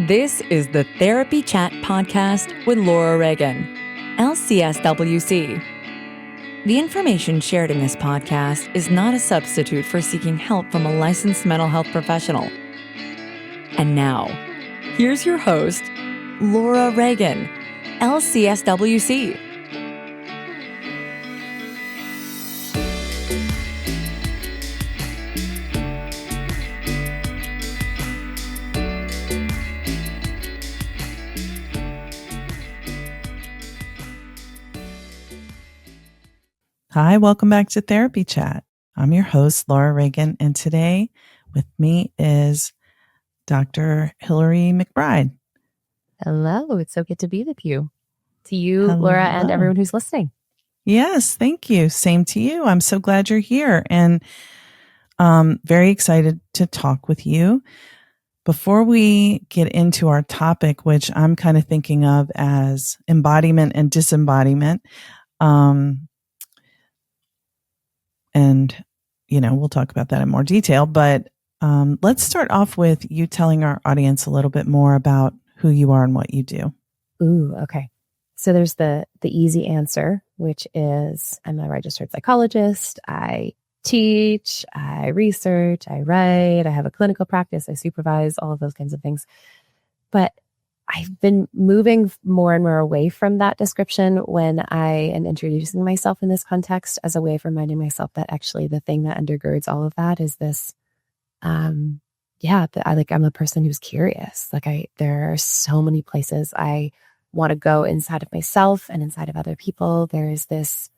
This is the Therapy Chat Podcast with Laura Reagan, lcsw-c. The information shared in this podcast is not a substitute for seeking help from a licensed mental health professional. And now, here's your host, Laura Reagan, lcsw-c. Hi, welcome back to Therapy Chat. I'm your host, Laura Reagan, and today with me is Dr. Hillary McBride. Hello, it's so good to be with you. To you, Hello. Laura, and everyone who's listening. Yes, thank you. Same to you. I'm so glad you're here and very excited to talk with you. Before we get into our topic, which I'm kind of thinking of as embodiment and disembodiment, and, we'll talk about that in more detail, but let's start off with you telling our audience a little bit more about who you are and what you do. Ooh, okay. So there's the easy answer, which is I'm a registered psychologist. I teach, I research, I write, I have a clinical practice, I supervise, all of those kinds of things. But I've been moving more and more away from that description when I am introducing myself in this context as a way of reminding myself that actually the thing that undergirds all of that is this, I'm a person who's curious. There are so many places I want to go inside of myself and inside of other people. There's this,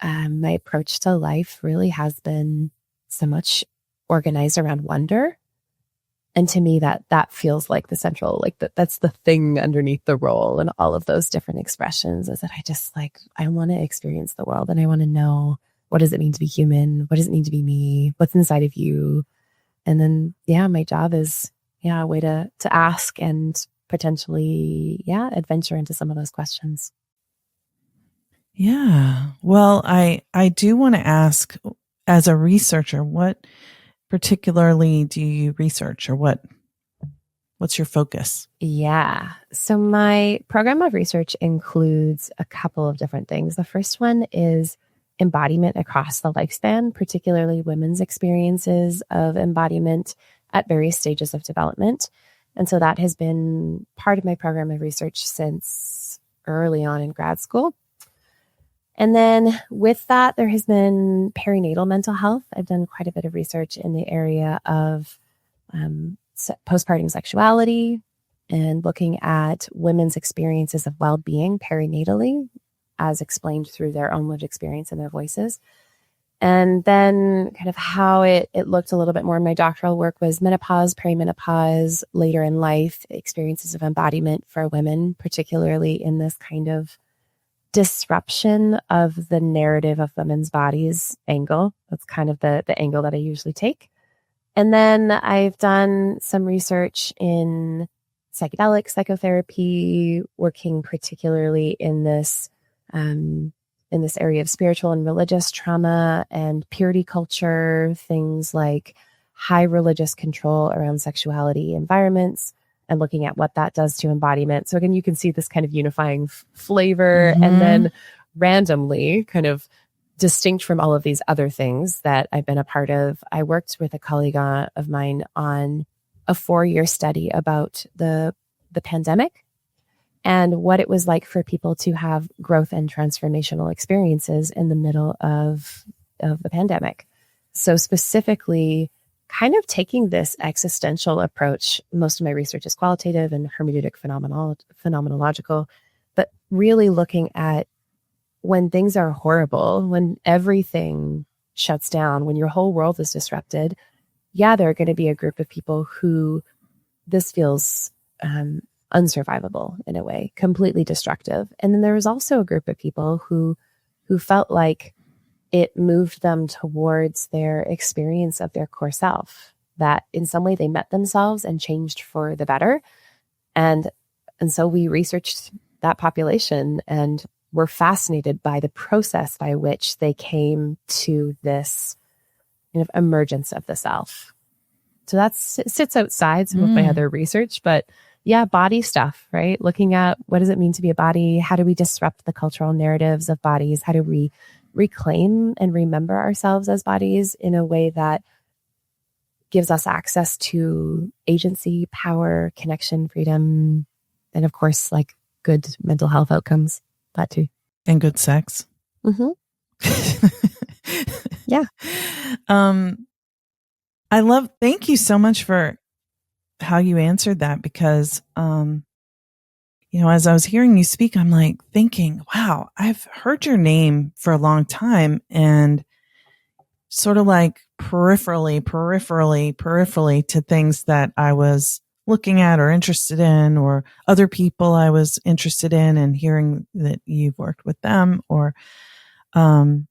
my approach to life really has been so much organized around wonder. And to me, that feels like the central, that's the thing underneath the role and all of those different expressions is that I want to experience the world and I want to know, what does it mean to be human? What does it mean to be me? What's inside of you? And then, my job is, a way to ask and potentially, adventure into some of those questions. Yeah. Well, I do want to ask, as a researcher, what particularly do you research, or what's your focus? Yeah. So my program of research includes a couple of different things. The first one is embodiment across the lifespan, particularly women's experiences of embodiment at various stages of development. And so that has been part of my program of research since early on in grad school. And then with that, there has been perinatal mental health. I've done quite a bit of research in the area of postpartum sexuality and looking at women's experiences of well-being perinatally, as explained through their own lived experience and their voices. And then kind of how it looked a little bit more in my doctoral work was menopause, perimenopause, later in life, experiences of embodiment for women, particularly in this kind of disruption of the narrative of women's bodies angle. That's kind of the angle that I usually take. And then I've done some research in psychedelics, psychotherapy, working particularly in this area of spiritual and religious trauma and purity culture, things like high religious control around sexuality environments, and looking at what that does to embodiment. So again, you can see this kind of unifying flavor, and then randomly, kind of distinct from all of these other things that I've been a part of, I worked with a colleague of mine on a 4-year study about the pandemic and what it was like for people to have growth and transformational experiences in the middle of the pandemic. So specifically, kind of taking this existential approach. Most of my research is qualitative and hermeneutic phenomenological, but really looking at when things are horrible, when everything shuts down, when your whole world is disrupted, there are going to be a group of people who this feels unsurvivable in a way, completely destructive. And then there was also a group of people who felt like it moved them towards their experience of their core self, that in some way they met themselves and changed for the better. And so we researched that population and were fascinated by the process by which they came to this kind of emergence of the self. So that sits outside some of my other research, but yeah, body stuff, right? Looking at what does it mean to be a body? How do we disrupt the cultural narratives of bodies? How do we reclaim and remember ourselves as bodies in a way that gives us access to agency, power, connection, freedom, and of course, like good mental health outcomes, that too. And good sex. Mm-hmm. Yeah. Thank you so much for how you answered that, because, as I was hearing you speak, I'm like thinking, wow, I've heard your name for a long time, and sort of like peripherally to things that I was looking at or interested in, or other people I was interested in, and hearing that you've worked with them, or, and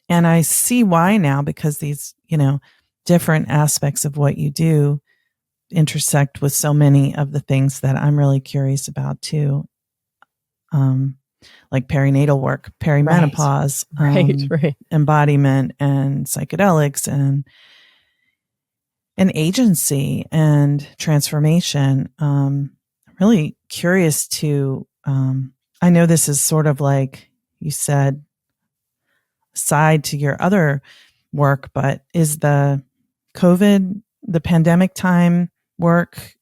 I see why now, because these, different aspects of what you do intersect with so many of the things that I'm really curious about too. Like perinatal work, perimenopause, right. Embodiment and psychedelics and agency and transformation. I'm really curious to, I know this is sort of like you said, side to your other work, but is the pandemic time work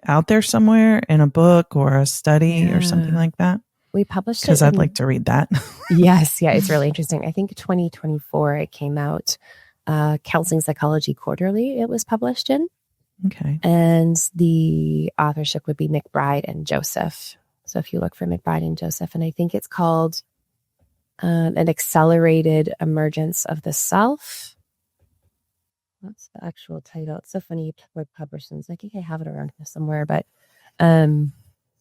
out there somewhere in a book or a study or something like that? We published it because I'd like to read that. Yes. Yeah. It's really interesting. I think 2024, it came out, Counseling Psychology Quarterly, it was published in. Okay. And the authorship would be McBride and Joseph. So if you look for McBride and Joseph, and I think it's called An Accelerated Emergence of the Self. What's the actual title? It's so funny with publishers. I think I have it around here somewhere, but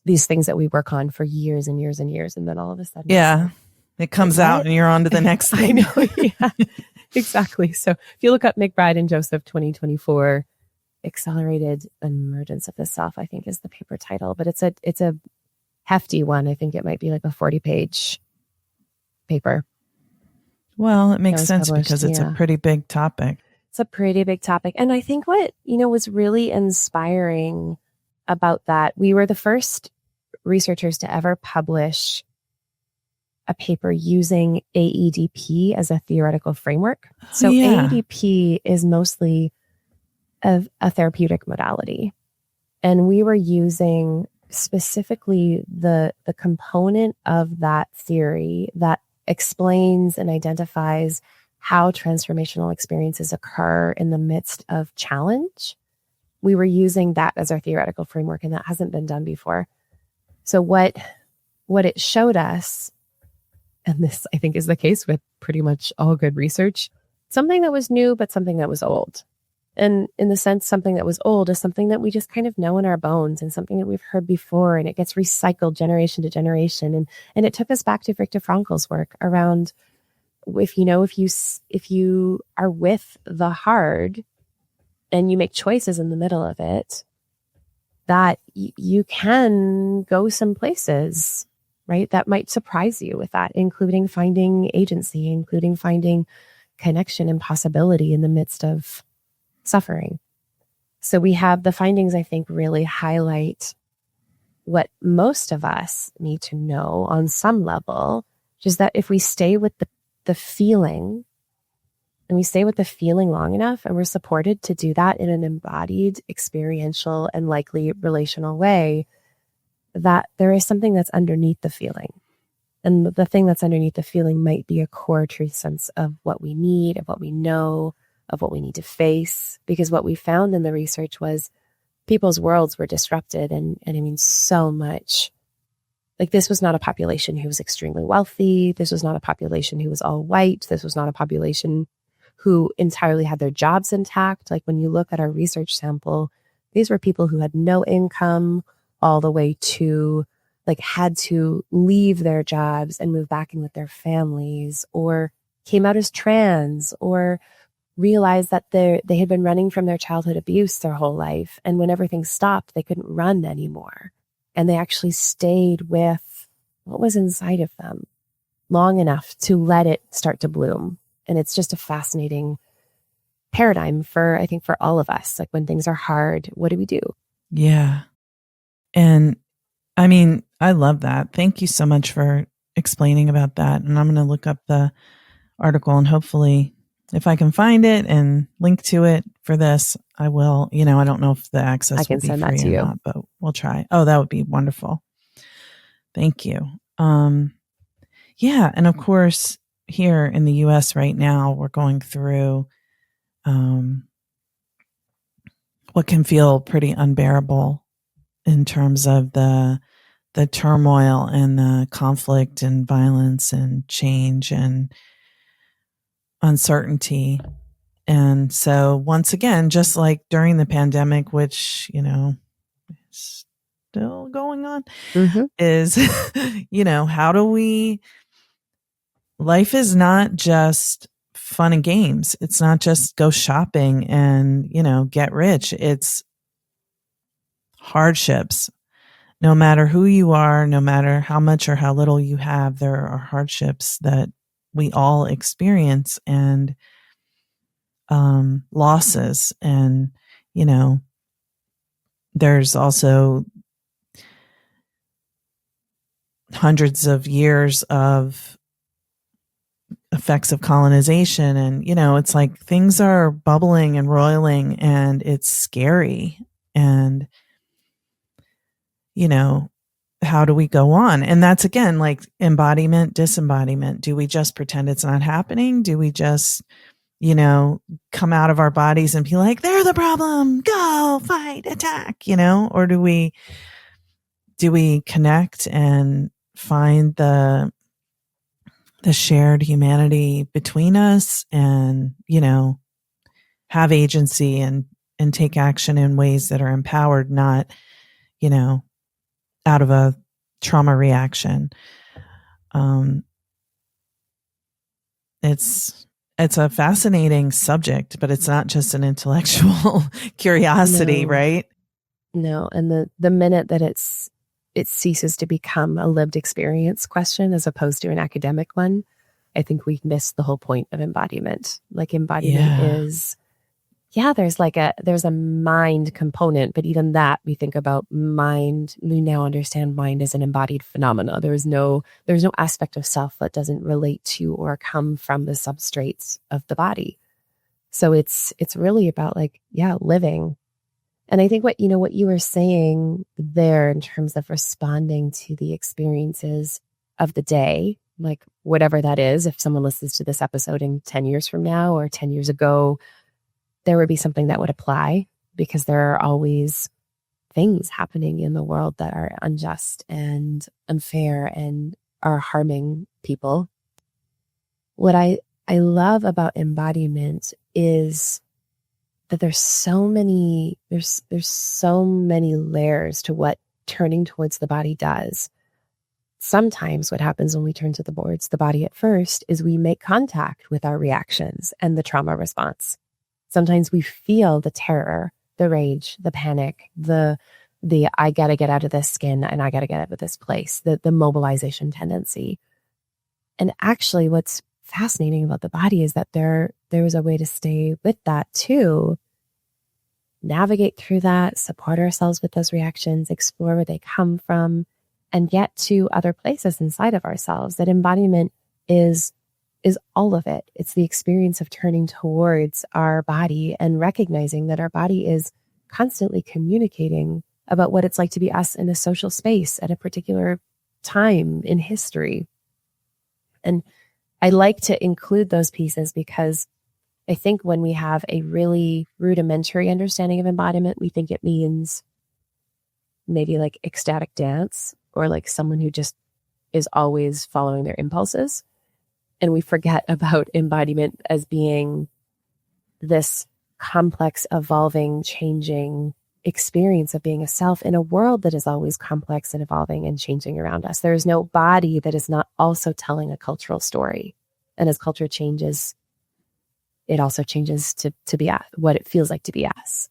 these things that we work on for years and years and years, and then all of a sudden, it comes out and you're on to the next thing. I know, yeah, exactly. So if you look up McBride and Joseph 2024, Accelerated Emergence of the Self, I think is the paper title, but it's a hefty one. I think it might be like a 40-page paper. Well, it makes sense because it's a pretty big topic. It's a pretty big topic. And I think what, was really inspiring about that, we were the first researchers to ever publish a paper using AEDP as a theoretical framework. So AEDP is mostly a therapeutic modality. And we were using specifically the component of that theory that explains and identifies how transformational experiences occur in the midst of challenge. We were using that as our theoretical framework, and that hasn't been done before. So what it showed us, and this I think is the case with pretty much all good research, something that was new, but something that was old. And in the sense, something that was old is something that we just kind of know in our bones, and something that we've heard before, and it gets recycled generation to generation. And it took us back to Viktor Frankl's work around, if you are with the hard and you make choices in the middle of it, that you can go some places, right? That might surprise you with that, including finding agency, including finding connection and possibility in the midst of suffering. So we have the findings, I think, really highlight what most of us need to know on some level, which is that if we stay with the feeling, and we stay with the feeling long enough, and we're supported to do that in an embodied, experiential, and likely relational way, that there is something that's underneath the feeling. And the thing that's underneath the feeling might be a core true sense of what we need, of what we know, of what we need to face. Because what we found in the research was people's worlds were disrupted. And I mean, so much. Like, this was not a population who was extremely wealthy. This was not a population who was all white. This was not a population who entirely had their jobs intact. Like, when you look at our research sample, these were people who had no income, all the way to had to leave their jobs and move back in with their families, or came out as trans, or realized that they had been running from their childhood abuse their whole life. And when everything stopped, they couldn't run anymore. And they actually stayed with what was inside of them long enough to let it start to bloom. And it's just a fascinating paradigm for, I think, for all of us. Like when things are hard, what do we do? Yeah. And I mean, I love that. Thank you so much for explaining about that. And I'm going to look up the article, and hopefully if I can find it and link to it for this, I will. I don't know if the access I can will be send that free to or you. not, but we'll try. Oh, that would be wonderful. Thank you. Yeah. And of course, here in the US right now, we're going through what can feel pretty unbearable in terms of the turmoil and the conflict and violence and change and uncertainty. And so once again, just like during the pandemic, which, is still going on, is, how do we, life is not just fun and games. It's not just go shopping and, get rich. It's hardships. No matter who you are, no matter how much or how little you have, there are hardships that we all experience, and losses. And, there's also hundreds of years of effects of colonization. And, it's like things are bubbling and roiling, and it's scary. And, how do we go on? And that's again, like embodiment, disembodiment. Do we just pretend it's not happening? Do we just, come out of our bodies and be like, they're the problem, go fight, attack, or do we connect and find the shared humanity between us, and, have agency and take action in ways that are empowered, not, out of a trauma reaction. It's a fascinating subject, but it's not just an intellectual curiosity, right? No. And the minute that it ceases to become a lived experience question as opposed to an academic one, I think we miss the whole point of embodiment. Like embodiment is, there's a mind component, but even that, we think about mind, we now understand mind as an embodied phenomena. There's no aspect of self that doesn't relate to or come from the substrates of the body. So it's really about living. And I think what you were saying there in terms of responding to the experiences of the day, like whatever that is, if someone listens to this episode in 10 years from now or 10 years ago, there would be something that would apply, because there are always things happening in the world that are unjust and unfair and are harming people. What I love about embodiment is that there's so many layers to what turning towards the body does. Sometimes what happens when we turn towards the body at first is we make contact with our reactions and the trauma response. Sometimes we feel the terror, the rage, the panic, the I gotta get out of this skin and I gotta get out of this place, the mobilization tendency. And actually what's fascinating about the body is that there's a way to stay with that too, navigate through that, support ourselves with those reactions, explore where they come from, and get to other places inside of ourselves. That embodiment is all of it. It's the experience of turning towards our body and recognizing that our body is constantly communicating about what it's like to be us in a social space at a particular time in history. And I like to include those pieces because I think when we have a really rudimentary understanding of embodiment, we think it means maybe like ecstatic dance or like someone who just is always following their impulses. And we forget about embodiment as being this complex, evolving, changing experience of being a self in a world that is always complex and evolving and changing around us. There is no body that is not also telling a cultural story. And as culture changes, it also changes to be what it feels like to be us.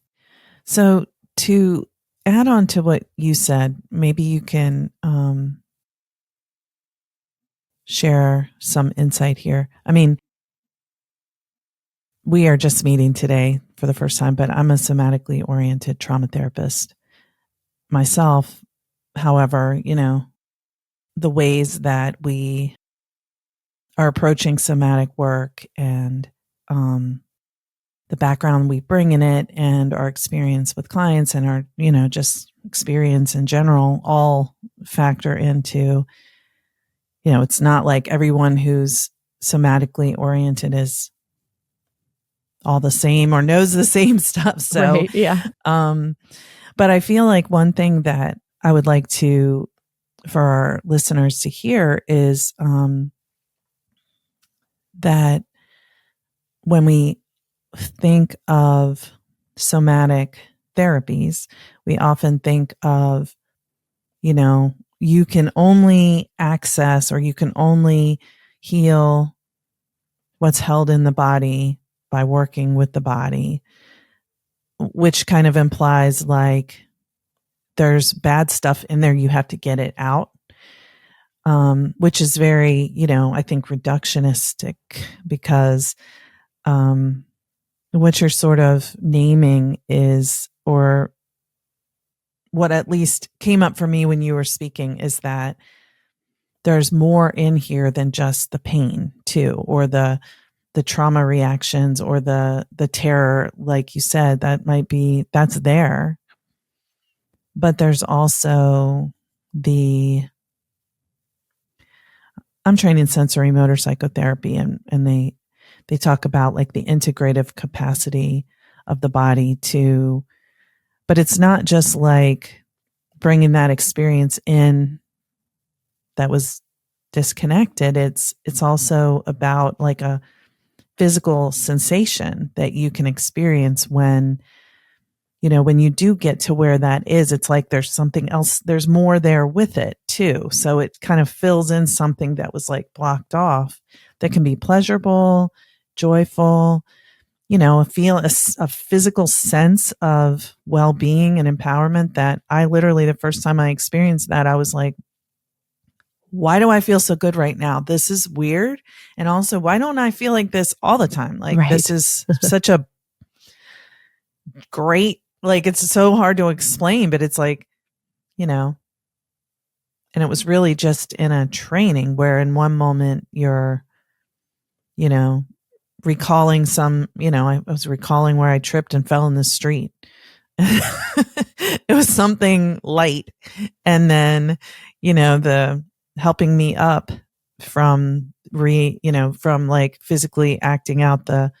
So to add on to what you said, maybe you can share some insight here. I mean, we are just meeting today for the first time, but I'm a somatically oriented trauma therapist myself. However, the ways that we are approaching somatic work and the background we bring in it and our experience with clients and our, just experience in general all factor into, it's not like everyone who's somatically oriented is all the same or knows the same stuff. So, Right, yeah. But I feel like one thing that I would like for our listeners to hear is that when we think of somatic therapies, we often think of, you can only access or you can only heal what's held in the body by working with the body, which kind of implies like there's bad stuff in there, you have to get it out, which is very, I think reductionistic, because what you're sort of naming is, or what at least came up for me when you were speaking, is that there's more in here than just the pain too, or the trauma reactions, or the terror, like you said, that's there. But there's also I'm trained in sensory motor psychotherapy, and they talk about like the integrative capacity of the body but it's not just like bringing that experience in that was disconnected. It's also about like a physical sensation that you can experience when you do get to where that is. It's like there's something else, there's more there with it too. So it kind of fills in something that was like blocked off, that can be pleasurable, joyful, a physical sense of well-being and empowerment that I literally, the first time I experienced that, I was like, why do I feel so good right now? This is weird. And also, why don't I feel like this all the time? Like, Right. This is such a great, like, it's so hard to explain, but it's like, and it was really just in a training where in one moment you're, recalling I was recalling where I tripped and fell in the street. It was something light. And then, the helping me up from from like physically acting out the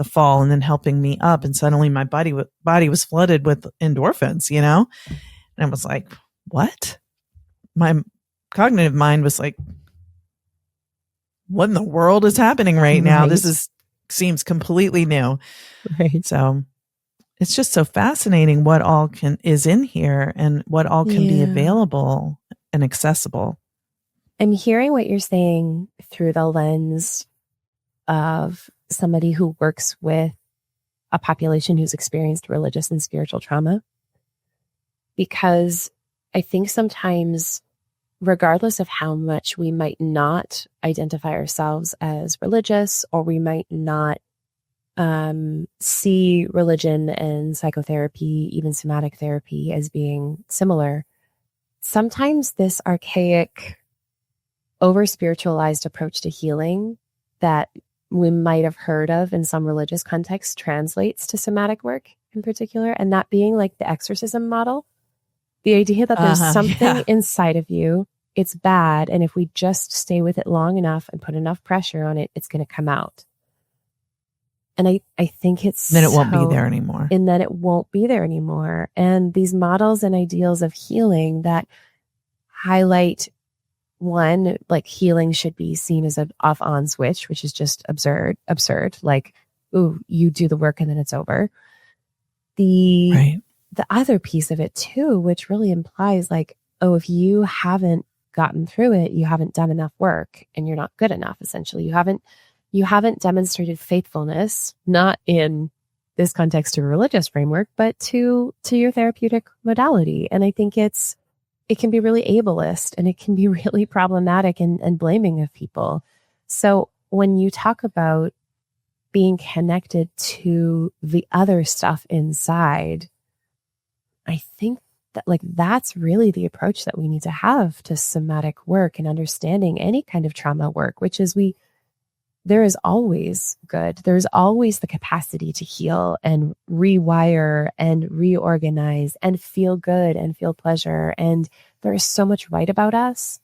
fall, and then helping me up. And suddenly my body was flooded with endorphins, and I was like, what? My cognitive mind was like, what in the world is happening right now? This seems completely new. Right. So it's just so fascinating what all is in here and what all can be available and accessible. I'm hearing what you're saying through the lens of somebody who works with a population who's experienced religious and spiritual trauma. Because I think sometimes, regardless of how much we might not identify ourselves as religious, or we might not see religion and psychotherapy, even somatic therapy, as being similar, sometimes this archaic, over-spiritualized approach to healing that we might have heard of in some religious contexts translates to somatic work in particular, and that being like the exorcism model. The idea that there's something inside of you, it's bad, and if we just stay with it long enough and put enough pressure on it, it's going to come out. And I think then it won't be there anymore. And then it won't be there anymore. And these models and ideals of healing that highlight, one, like healing should be seen as an off-on switch, which is just absurd. Like, ooh, you do the work and then it's over. The other piece of it too, which really implies like, oh, if you haven't gotten through it, you haven't done enough work and you're not good enough. Essentially, you haven't demonstrated faithfulness, not in this context to a religious framework, but to your therapeutic modality. And I think it can be really ableist, and it can be really problematic and blaming of people. So when you talk about being connected to the other stuff inside, I think that that's really the approach that we need to have to somatic work and understanding any kind of trauma work, which is there is always good. There's always the capacity to heal and rewire and reorganize and feel good and feel pleasure. And there is so much right about us.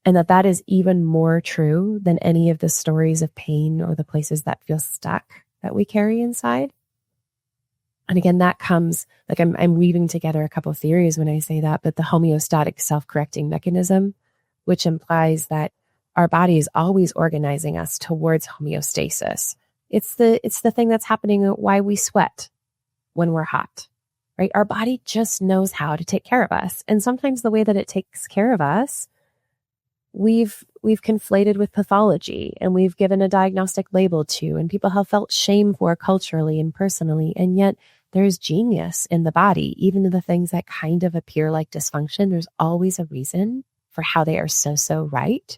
And that is even more true than any of the stories of pain or the places that feel stuck that we carry inside. And again, that comes, I'm weaving together a couple of theories when I say that, but the homeostatic self-correcting mechanism, which implies that our body is always organizing us towards homeostasis. It's the thing that's happening why we sweat when we're hot, right? Our body just knows how to take care of us. And sometimes the way that it takes care of us, we've conflated with pathology, and we've given a diagnostic label to, and people have felt shame for culturally and personally. And yet there's genius in the body. Even in the things that kind of appear like dysfunction, there's always a reason for how they are so right.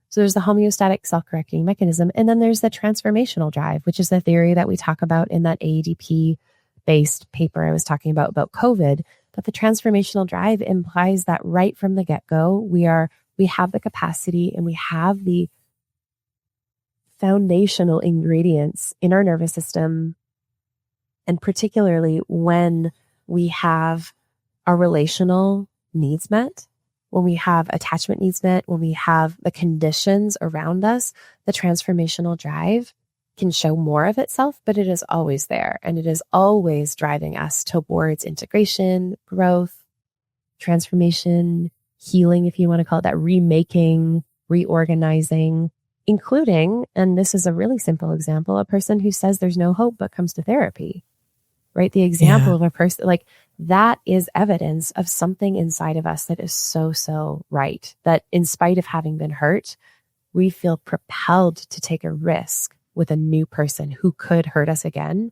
So there's the homeostatic self-correcting mechanism. And then there's the transformational drive, which is the theory that we talk about in that AEDP-based paper I was talking about COVID. But the transformational drive implies that right from the get-go, we have the capacity and we have the foundational ingredients in our nervous system. And particularly when we have our relational needs met, when we have attachment needs met, when we have the conditions around us, the transformational drive can show more of itself, but it is always there. And it is always driving us towards integration, growth, transformation, healing, if you want to call it that, remaking, reorganizing, including, and this is a really simple example, a person who says there's no hope but comes to therapy, right? The example of a person that is evidence of something inside of us that is so right, that in spite of having been hurt, we feel propelled to take a risk with a new person who could hurt us again.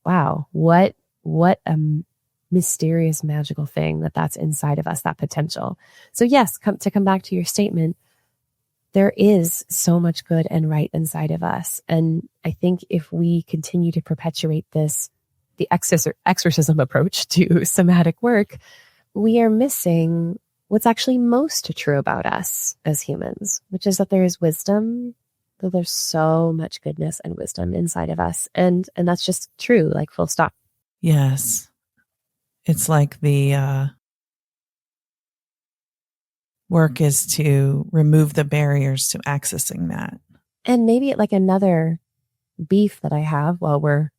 Wow. What a mysterious, magical thing that's inside of us, that potential. So yes, to come back to your statement, there is so much good and right inside of us. And I think if we continue to perpetuate the exorcism approach to somatic work, we are missing what's actually most true about us as humans, which is that there is wisdom, that there's so much goodness and wisdom inside of us. And that's just true, full stop. Yes. It's like the work is to remove the barriers to accessing that. And maybe another beef that I have while we're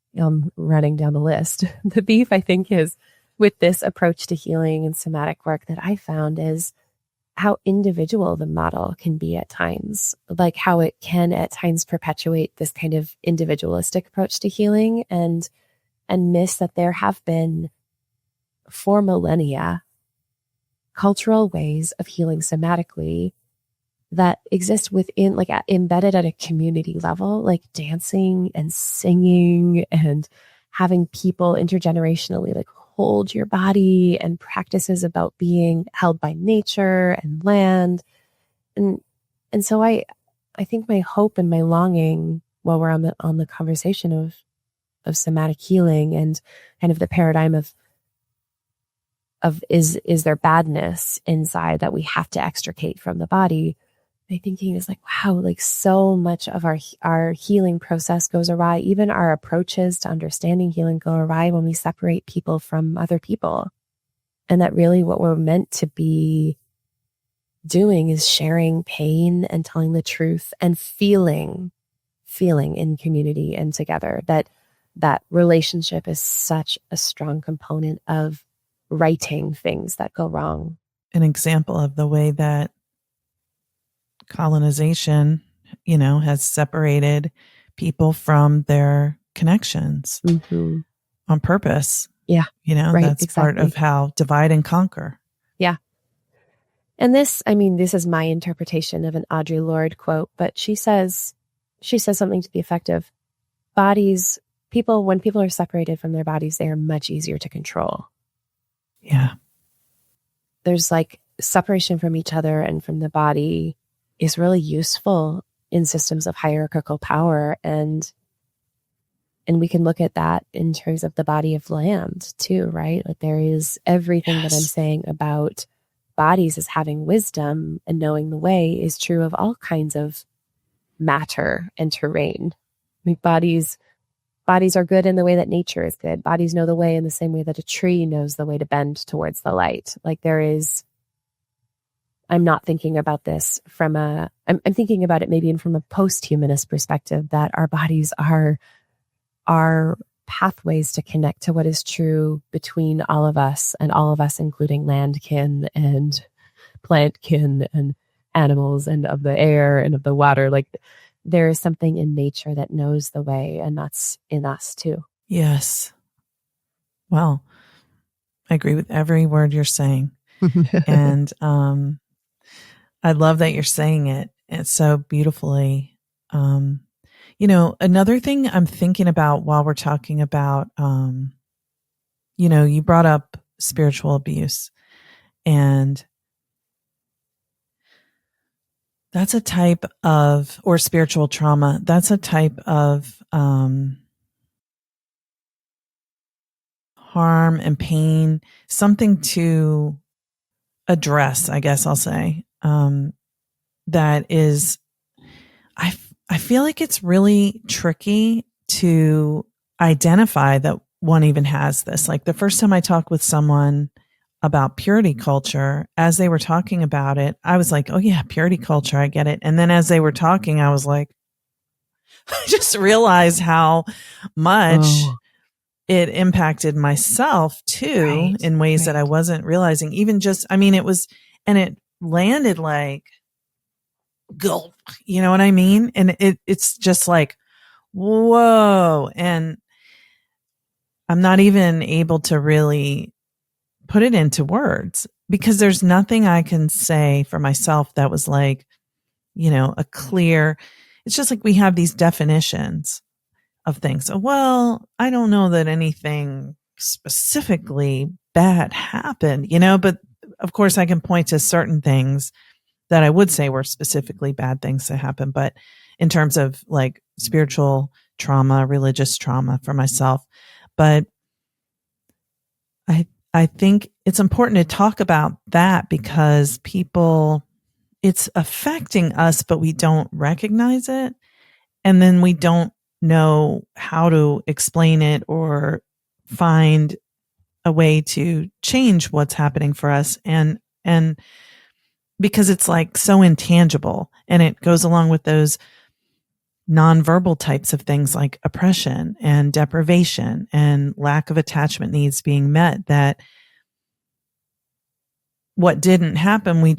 running down the list, the beef I think is with this approach to healing and somatic work that I found is how individual the model can be at times, how it can at times perpetuate this kind of individualistic approach to healing and miss that there have been for millennia cultural ways of healing somatically that exist within, embedded at a community level, dancing and singing and having people intergenerationally hold your body, and practices about being held by nature and land. And so I think my hope and my longing while we're on the conversation of somatic healing and kind of the paradigm of is there badness inside that we have to extricate from the body? My thinking is wow, so much of our healing process goes awry. Even our approaches to understanding healing go awry when we separate people from other people. And that really what we're meant to be doing is sharing pain and telling the truth and feeling in community and together. That relationship is such a strong component of righting things that go wrong. An example of the way that colonization, has separated people from their connections on purpose. Yeah. Right, that's exactly part of how divide and conquer. Yeah. And this is my interpretation of an Audre Lorde quote, but she says something to the effect of when people are separated from their bodies, they are much easier to control. Yeah. There's separation from each other and from the body is really useful in systems of hierarchical power. And And we can look at that in terms of the body of land too, right? Like there is everything that I'm saying about bodies as having wisdom and knowing the way is true of all kinds of matter and terrain. I mean, bodies are good in the way that nature is good. Bodies know the way in the same way that a tree knows the way to bend towards the light. Like I'm not thinking about this I'm thinking about it maybe from a post-humanist perspective, that our bodies are pathways to connect to what is true between all of us, and all of us, including landkin and plantkin and animals and of the air and of the water. Like there is something in nature that knows the way, and that's in us too. Yes. Well, I agree with every word you're saying. And I love that you're saying it. It's so beautifully. Another thing I'm thinking about while we're talking about, you brought up spiritual abuse, and that's a type of, or spiritual trauma, that's a type of harm and pain, something to address, I guess I'll say, that is, I feel like it's really tricky to identify that one even has this. Like the first time I talked with someone about purity culture, as they were talking about it, I was like, oh yeah, purity culture, I get it. And then as they were talking, I was like, I just realized how much it impacted myself too, in ways that I wasn't realizing. Even just, it landed like, gulp, you know what I mean? And it's just like, whoa. And I'm not even able to really put it into words, because there's nothing I can say for myself that was like, a clear, it's just like we have these definitions of things. So, well, I don't know that anything specifically bad happened, but of course I can point to certain things that I would say were specifically bad things that happened. But in terms of like spiritual trauma, religious trauma for myself, but I think it's important to talk about that, because it's affecting us, but we don't recognize it. And then we don't know how to explain it or find a way to change what's happening for us. And because it's like so intangible, and it goes along with those nonverbal types of things like oppression and deprivation and lack of attachment needs being met, that what didn't happen, what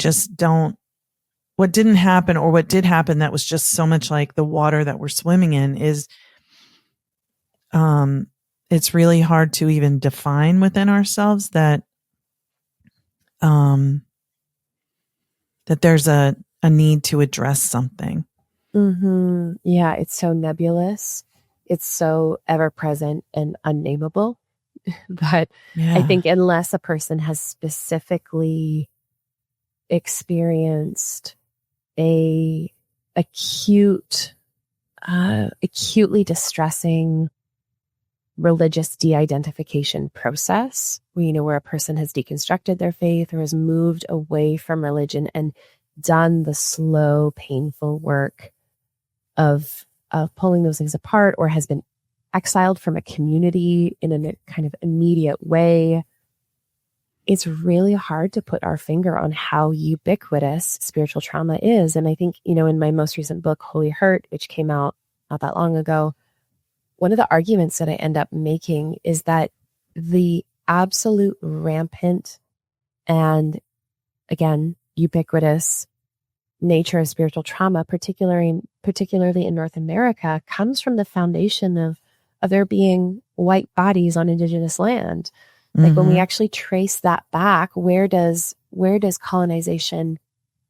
didn't happen, or what did happen that was just so much like the water that we're swimming in, is it's really hard to even define within ourselves that that there's a need to address something. Mm-hmm. Yeah, it's so nebulous. It's so ever present and unnameable. But I think unless a person has specifically experienced a acutely distressing religious de-identification process, where a person has deconstructed their faith or has moved away from religion and done the slow, painful work of pulling those things apart, or has been exiled from a community in a kind of immediate way, it's really hard to put our finger on how ubiquitous spiritual trauma is. And I think, in my most recent book, Holy Hurt, which came out not that long ago, one of the arguments that I end up making is that the absolute rampant and, again, ubiquitous nature of spiritual trauma, particularly in North America, comes from the foundation of there being white bodies on indigenous land. Like when we actually trace that back, where does colonization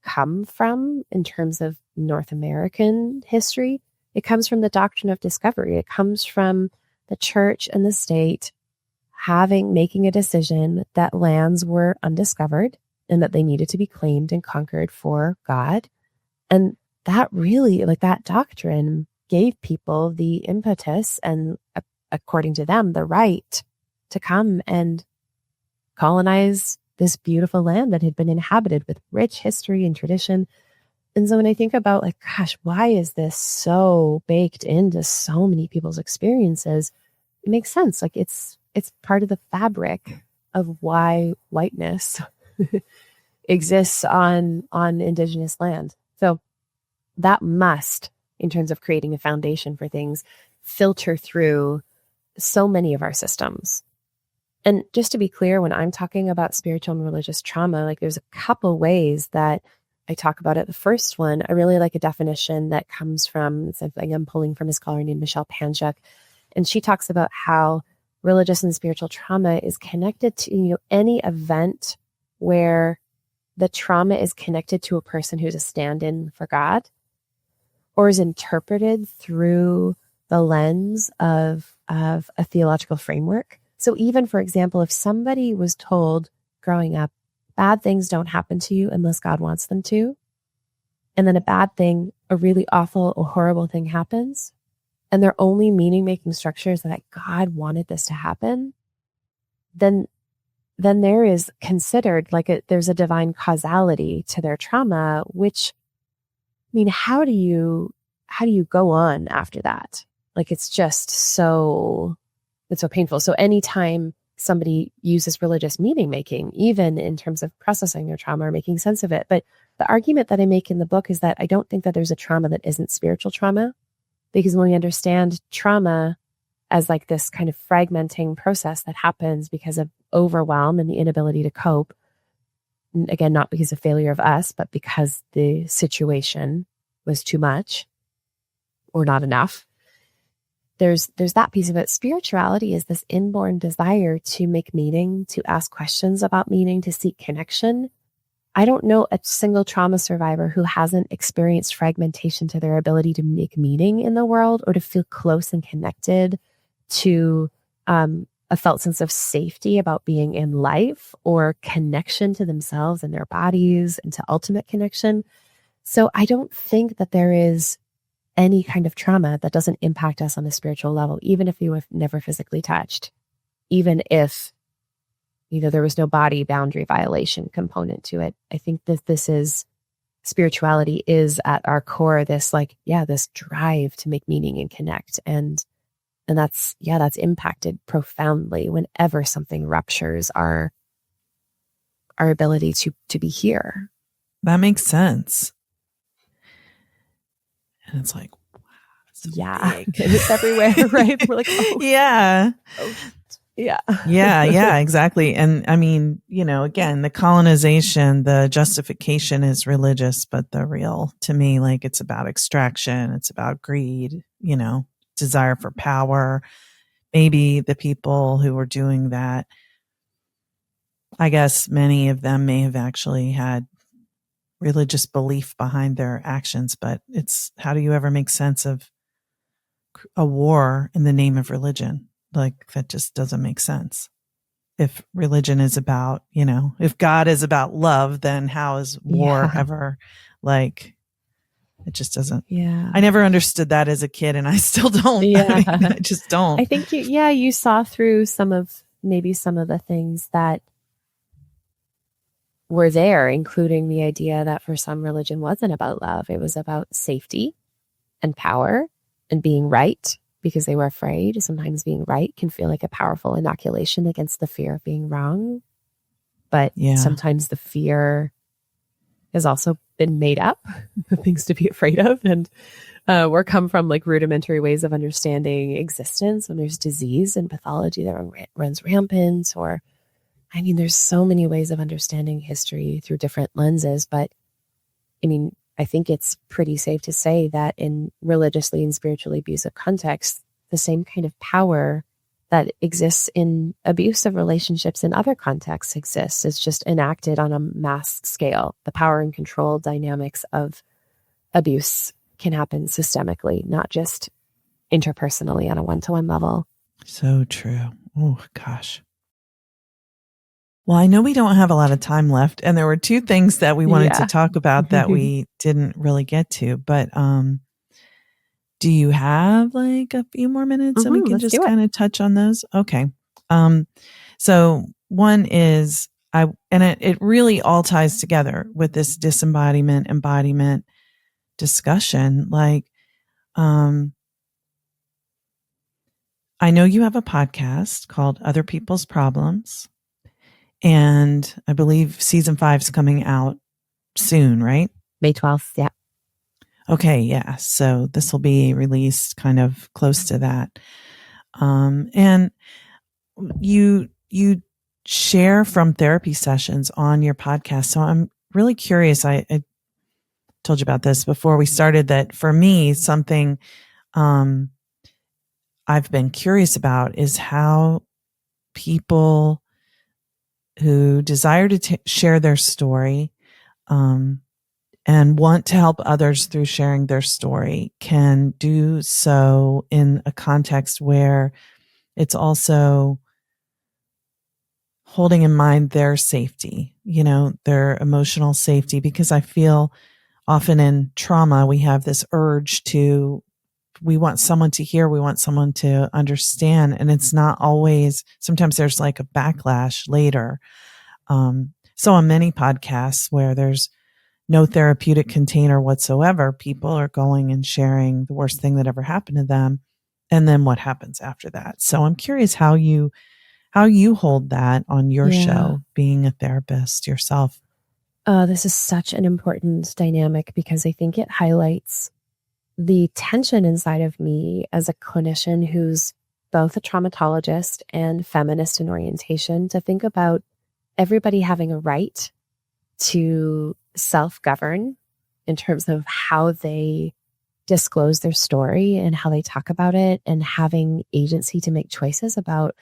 come from in terms of North American history? It comes from the doctrine of discovery. It comes from the church and the state making a decision that lands were undiscovered and that they needed to be claimed and conquered for God. And that really, like that doctrine, gave people the impetus and, according to them, the right to come and colonize this beautiful land that had been inhabited with rich history and tradition. And so when I think about like, gosh, why is this so baked into so many people's experiences? It makes sense. Like it's part of the fabric of why whiteness exists on indigenous land. So that must, in terms of creating a foundation for things, filter through so many of our systems. And just to be clear, when I'm talking about spiritual and religious trauma, like there's a couple ways that I talk about it. The first one, I really like a definition that comes from something I'm pulling from a scholar named Michelle Panchuk. And she talks about how religious and spiritual trauma is connected to, any event where the trauma is connected to a person who's a stand-in for God or is interpreted through the lens of a theological framework. So even, for example, if somebody was told growing up, bad things don't happen to you unless God wants them to, and then a really awful or horrible thing happens, and their only meaning-making structure is that God wanted this to happen, then there is considered there's a divine causality to their trauma, which, I mean, how do you go on after that? Like, it's so painful. So anytime somebody uses religious meaning making, even in terms of processing their trauma or making sense of it. But the argument that I make in the book is that I don't think that there's a trauma that isn't spiritual trauma, because when we understand trauma as like this kind of fragmenting process that happens because of overwhelm and the inability to cope, and again, not because of failure of us, but because the situation was too much or not enough. There's that piece of it. Spirituality is this inborn desire to make meaning, to ask questions about meaning, to seek connection. I don't know a single trauma survivor who hasn't experienced fragmentation to their ability to make meaning in the world or to feel close and connected to a felt sense of safety about being in life or connection to themselves and their bodies and to ultimate connection. So I don't think that there is any kind of trauma that doesn't impact us on a spiritual level, even if you have never physically touched, even if, there was no body boundary violation component to it. I think that spirituality is at our core, this drive to make meaning and connect. And that's impacted profoundly whenever something ruptures our ability to be here. That makes sense. And it's like, wow. So big. It's everywhere, right? We're like, oh. Yeah. Oh, yeah. Yeah, exactly. And I mean, again, the colonization, the justification is religious, but the real, to me, like it's about extraction. It's about greed, desire for power. Maybe the people who were doing that, I guess many of them may have actually had religious belief behind their actions, but it's, how do you ever make sense of a war in the name of religion? Like, that just doesn't make sense. If religion is about, if God is about love, then how is war ever, like, it just doesn't. Yeah. I never understood that as a kid, and I still don't. Yeah. I just don't. I think you saw through some of the things that were there, including the idea that for some religion wasn't about love. It was about safety and power and being right because they were afraid. Sometimes being right can feel like a powerful inoculation against the fear of being wrong. But sometimes the fear has also been made up, things to be afraid of. And we're come from like rudimentary ways of understanding existence when there's disease and pathology that runs rampant, or there's so many ways of understanding history through different lenses, but I think it's pretty safe to say that in religiously and spiritually abusive contexts, the same kind of power that exists in abusive relationships in other contexts exists. It's just enacted on a mass scale. The power and control dynamics of abuse can happen systemically, not just interpersonally on a one-to-one level. So true. Oh, gosh. Well, I know we don't have a lot of time left, and there were two things that we wanted to talk about that we didn't really get to, but Do you have like a few more minutes and we can Let's just do it. kind of touch on those? Okay. So one is it really all ties together with this disembodiment, embodiment discussion. Like, I know you have a podcast called Other People's Problems, and I believe season 5 is coming out soon, right? May 12th. Yeah. Okay. Yeah. So this will be released kind of close to that. And you share from therapy sessions on your podcast. So I'm really curious. I told you about this before we started, that for me, something I've been curious about is how people who desire to share their story and want to help others through sharing their story can do so in a context where it's also holding in mind their safety, their emotional safety, because I feel often in trauma, we have this urge we want someone to hear, we want someone to understand. And it's not always, sometimes there's like a backlash later. So on many podcasts where there's no therapeutic container whatsoever, people are going and sharing the worst thing that ever happened to them. And then what happens after that? So I'm curious how you hold that on your show, being a therapist yourself. This is such an important dynamic because I think it highlights the tension inside of me as a clinician who's both a traumatologist and feminist in orientation, to think about everybody having a right to self-govern in terms of how they disclose their story and how they talk about it, and having agency to make choices about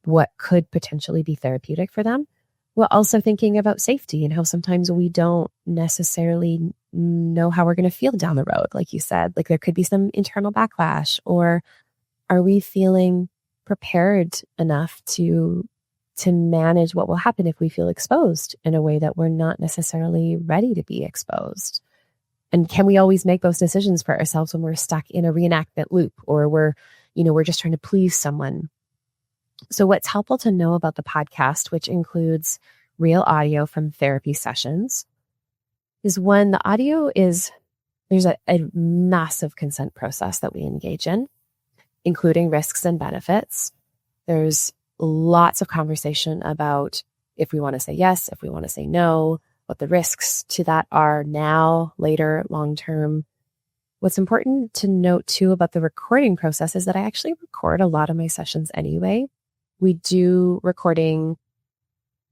what could potentially be therapeutic for them, while also thinking about safety and how sometimes we don't necessarily know how we're going to feel down the road. Like you said, like there could be some internal backlash, or are we feeling prepared enough to manage what will happen if we feel exposed in a way that we're not necessarily ready to be exposed? And can we always make those decisions for ourselves when we're stuck in a reenactment loop, or we're just trying to please someone? So what's helpful to know about the podcast, which includes real audio from therapy sessions, is when the audio there's a massive consent process that we engage in, including risks and benefits. There's lots of conversation about if we want to say yes, if we want to say no, what the risks to that are now, later, long term. What's important to note too about the recording process is that I actually record a lot of my sessions anyway. We do recording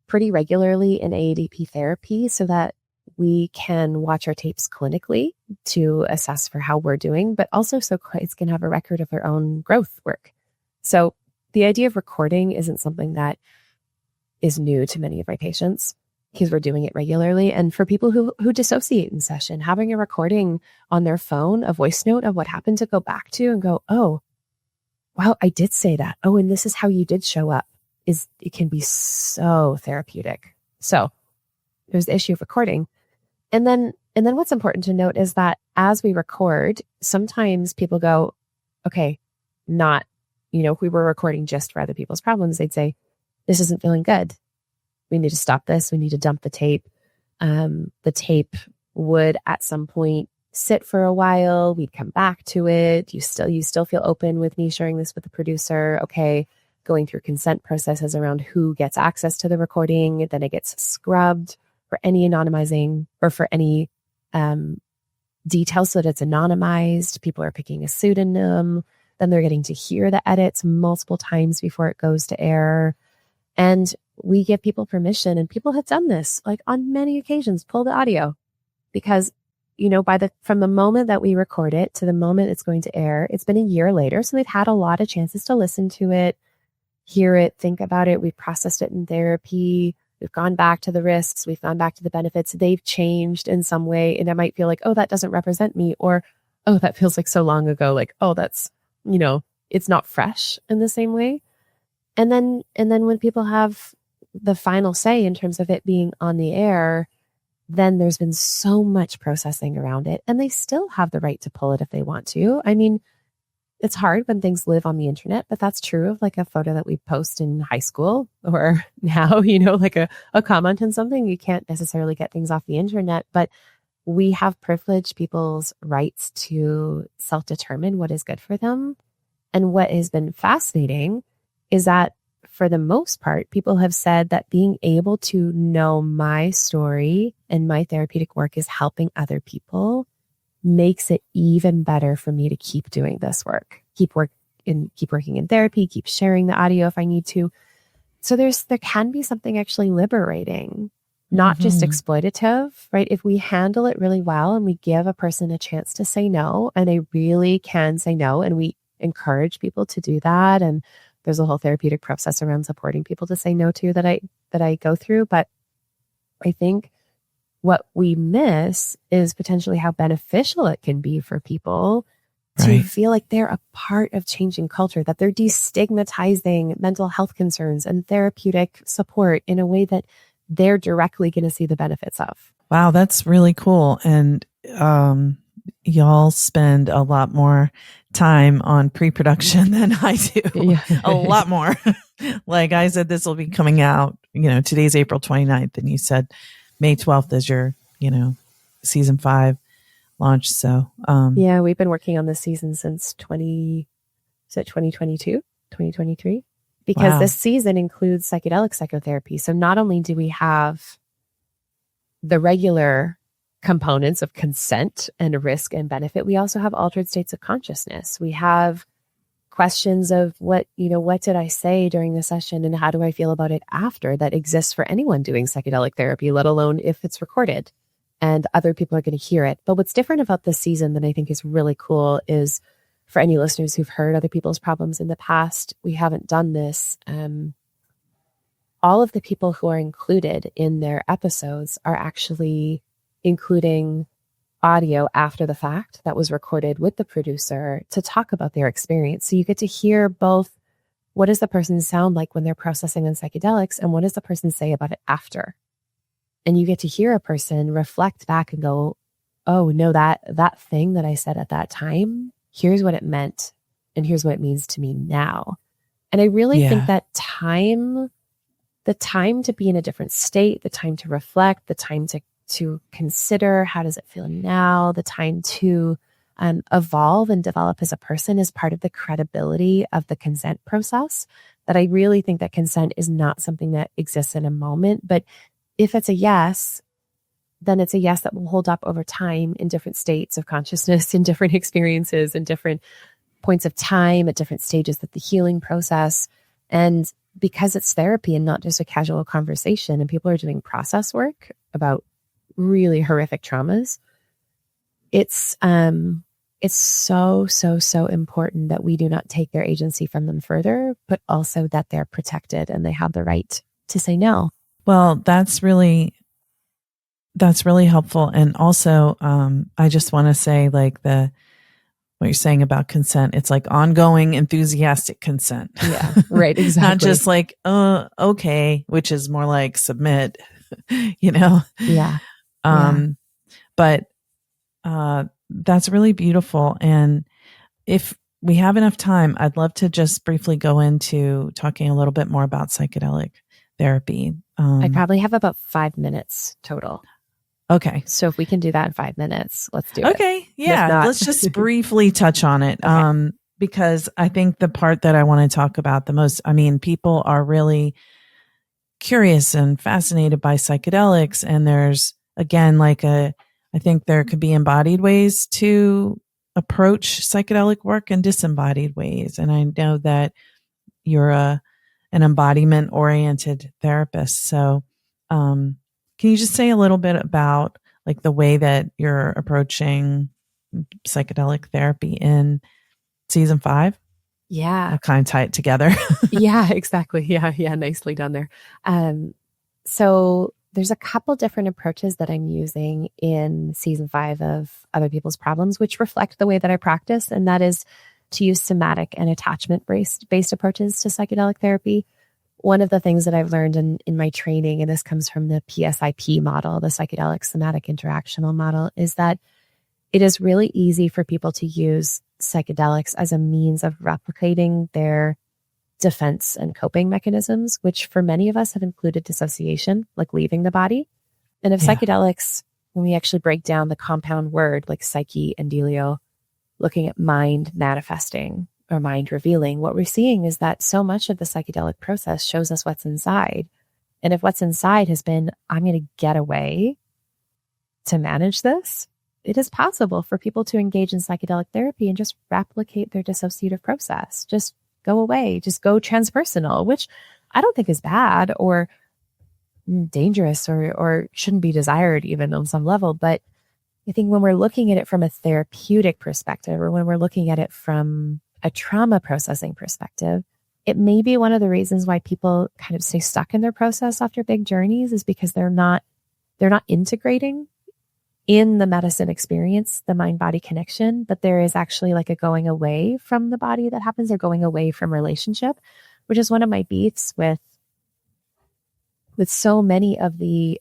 pretty regularly in AADP therapy so that we can watch our tapes clinically to assess for how we're doing, but also so clients can have a record of their own growth work. So the idea of recording isn't something that is new to many of my patients because we're doing it regularly. And for people who dissociate in session, having a recording on their phone, a voice note of what happened to go back to and go, oh, wow, I did say that. Oh, and this is how you did show up. It can be so therapeutic. So there's the issue of recording. And then what's important to note is that as we record, sometimes people go, okay, if we were recording just for other people's problems, they'd say, this isn't feeling good. We need to stop this. We need to dump the tape. The tape would at some point sit for a while. We'd come back to it. You still feel open with me sharing this with the producer. Okay. Going through consent processes around who gets access to the recording. Then it gets scrubbed for any anonymizing or for any details so that it's anonymized. People are picking a pseudonym. Then they're getting to hear the edits multiple times before it goes to air. And we give people permission, and people have done this like on many occasions, pull the audio, because from the moment that we record it to the moment it's going to air, it's been a year later. So they've had a lot of chances to listen to it, hear it, think about it. We've processed it in therapy. We've gone back to the risks. We've gone back to the benefits. They've changed in some way. And it might feel like, oh, that doesn't represent me. Or, oh, that feels like so long ago. Like, oh, that's, it's not fresh in the same way. And then when people have the final say in terms of it being on the air, then there's been so much processing around it, and they still have the right to pull it if they want to. I mean, it's hard when things live on the internet, but that's true of like a photo that we post in high school or now, like a comment on something. You can't necessarily get things off the internet, but we have privileged people's rights to self-determine what is good for them. And what has been fascinating is that for the most part, people have said that being able to know my story and my therapeutic work is helping other people makes it even better for me to keep doing this work, keep working in therapy, keep sharing the audio if I need to. So there can be something actually liberating, not just exploitative, right? If we handle it really well and we give a person a chance to say no, and they really can say no, and we encourage people to do that. And there's a whole therapeutic process around supporting people to say no to that I go through. But I think what we miss is potentially how beneficial it can be for people to feel like they're a part of changing culture, that they're destigmatizing mental health concerns and therapeutic support in a way that they're directly going to see the benefits of. Wow, that's really cool. And y'all spend a lot more time on pre-production than I do. Yeah. A lot more. Like I said, this will be coming out, today's April 29th, and you said May 12th is your, season 5 launch. So, yeah, we've been working on this season since 2022, 2023, because this season includes psychedelic psychotherapy. So not only do we have the regular components of consent and risk and benefit, we also have altered states of consciousness. We have questions of what did I say during the session and how do I feel about it after, that exists for anyone doing psychedelic therapy, let alone if it's recorded and other people are going to hear it. But what's different about this season that I think is really cool is, for any listeners who've heard other people's problems in the past, we haven't done this. All of the people who are included in their episodes are actually including audio after the fact that was recorded with the producer to talk about their experience. So you get to hear both what does the person sound like when they're processing on psychedelics and what does the person say about it after. And you get to hear a person reflect back and go, oh no, that thing that I said at that time, here's what it meant and here's what it means to me now. And I really think that the time to be in a different state, the time to reflect, the time to consider how does it feel now, the time to evolve and develop as a person is part of the credibility of the consent process. That I really think that consent is not something that exists in a moment, but if it's a yes, then it's a yes that will hold up over time in different states of consciousness, in different experiences, in different points of time, at different stages of the healing process. And because it's therapy and not just a casual conversation, and people are doing process work about really horrific traumas, it's so important that we do not take their agency from them further, but also that they're protected and they have the right to say no. Well, that's really helpful. And also, I just want to say, like, what you're saying about consent, it's like ongoing, enthusiastic consent. Yeah, right. Exactly. Not just like, okay, which is more like submit, Yeah. But that's really beautiful. And if we have enough time, I'd love to just briefly go into talking a little bit more about psychedelic therapy. I probably have about 5 minutes total. Okay. So if we can do that in 5 minutes, let's do it. Okay. Yeah. Let's just briefly touch on it. Okay. Because I think the part that I want to talk about the most, people are really curious and fascinated by psychedelics. And there's, again, I think there could be embodied ways to approach psychedelic work and disembodied ways. And I know that you're an embodiment oriented therapist. So, can you just say a little bit about the way that you're approaching psychedelic therapy in season 5? Yeah. I'll kind of tie it together. Yeah, exactly. Yeah. Nicely done there. So there's a couple different approaches that I'm using in season 5 of Other People's Problems, which reflect the way that I practice. And that is to use somatic and attachment-based approaches to psychedelic therapy. One of the things that I've learned in my training, and this comes from the PSIP model, the psychedelic somatic interactional model, is that it is really easy for people to use psychedelics as a means of replicating their defense and coping mechanisms, which for many of us have included dissociation, like leaving the body. And if psychedelics, when we actually break down the compound word like psyche and delio, looking at mind manifesting or mind revealing, what we're seeing is that so much of the psychedelic process shows us what's inside. And if what's inside has been, I'm going to get away to manage this, it is possible for people to engage in psychedelic therapy and just replicate their dissociative process. Just go away, just go transpersonal, which I don't think is bad or dangerous or shouldn't be desired even on some level. But I think when we're looking at it from a therapeutic perspective, or when we're looking at it from a trauma processing perspective, it may be one of the reasons why people kind of stay stuck in their process after big journeys, is because they're not integrating in the medicine experience, the mind-body connection, but there is actually like a going away from the body that happens, or going away from relationship, which is one of my beefs with so many of the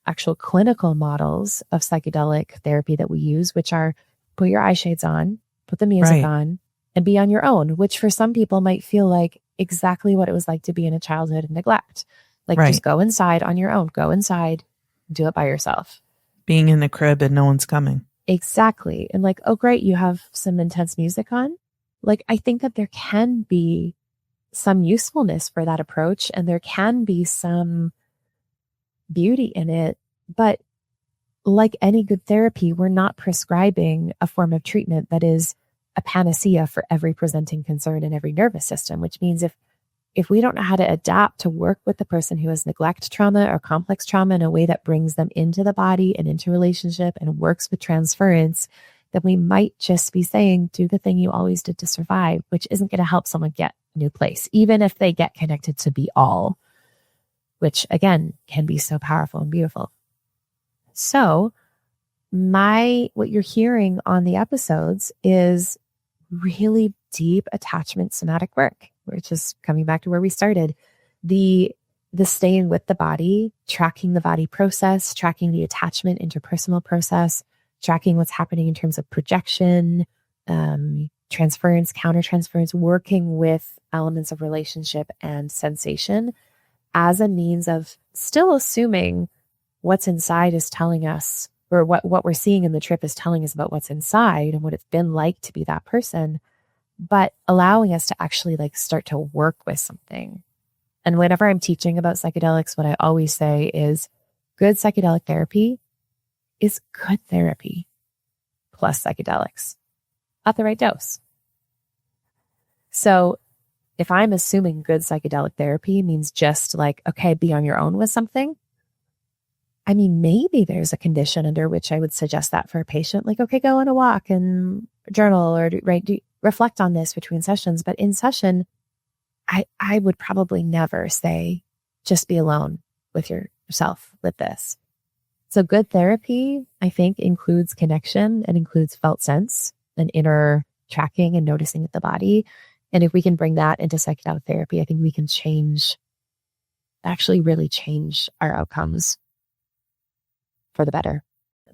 actual clinical models of psychedelic therapy that we use, which are put your eye shades on, put the music on, and be on your own, which for some people might feel like exactly what it was like to be in a childhood of neglect. Like just go inside on your own, go inside, do it by yourself. Being in the crib and no one's coming. Exactly. And like, oh, great, you have some intense music on. Like, I think that there can be some usefulness for that approach, and there can be some beauty in it. But like any good therapy, we're not prescribing a form of treatment that is a panacea for every presenting concern in every nervous system, which means if we don't know how to adapt to work with the person who has neglect trauma or complex trauma in a way that brings them into the body and into relationship and works with transference, then we might just be saying, do the thing you always did to survive, which isn't going to help someone get a new place, even if they get connected to be all, which again can be so powerful and beautiful. So what you're hearing on the episodes is really deep attachment somatic work, which is coming back to where we started. The staying with the body, tracking the body process, tracking the attachment interpersonal process, tracking what's happening in terms of projection, transference, countertransference, working with elements of relationship and sensation as a means of still assuming what's inside is telling us, or what we're seeing in the trip is telling us about what's inside and what it's been like to be that person, but allowing us to actually like start to work with something. And whenever I'm teaching about psychedelics, what I always say is good psychedelic therapy is good therapy plus psychedelics at the right dose. So if I'm assuming good psychedelic therapy means just like, okay, be on your own with something, I mean, maybe there's a condition under which I would suggest that for a patient, like, okay, go on a walk and journal or reflect on this between sessions. But in session, I would probably never say, just be alone with yourself with this. So good therapy, I think, includes connection and includes felt sense and inner tracking and noticing with the body. And if we can bring that into psychedelic therapy, I think we can actually really change our outcomes for the better.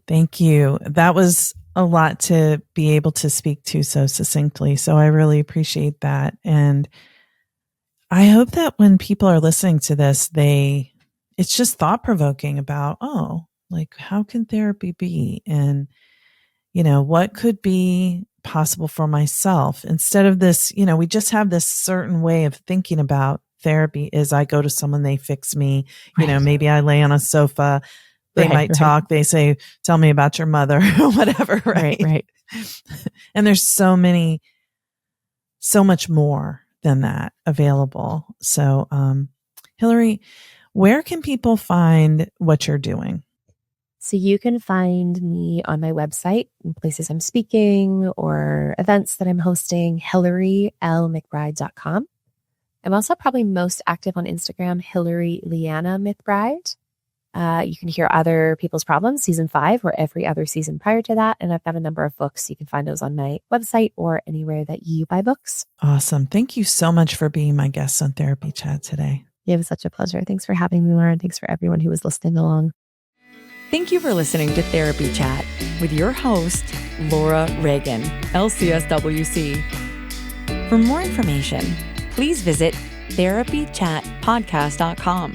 Thank you. That was a lot to be able to speak to so succinctly. So I really appreciate that. And I hope that when people are listening to this, it's just thought provoking about, like, how can therapy be? And, what could be possible for myself instead of this, we just have this certain way of thinking about therapy is I go to someone, they fix me, maybe I lay on a sofa, they might talk, they say, tell me about your mother or whatever. Right. And there's so much more than that available. So, Hillary, where can people find what you're doing? So you can find me on my website, in places I'm speaking or events that I'm hosting, HillaryLMcBride.com. I'm also probably most active on Instagram, Hillary Leanna McBride. You can hear Other People's Problems, season 5, or every other season prior to that. And I've got a number of books. You can find those on my website or anywhere that you buy books. Awesome. Thank you so much for being my guest on Therapy Chat today. It was such a pleasure. Thanks for having me, Lauren. Thanks for everyone who was listening along. Thank you for listening to Therapy Chat with your host, Laura Reagan, LCSW-C. For more information, please visit therapychatpodcast.com.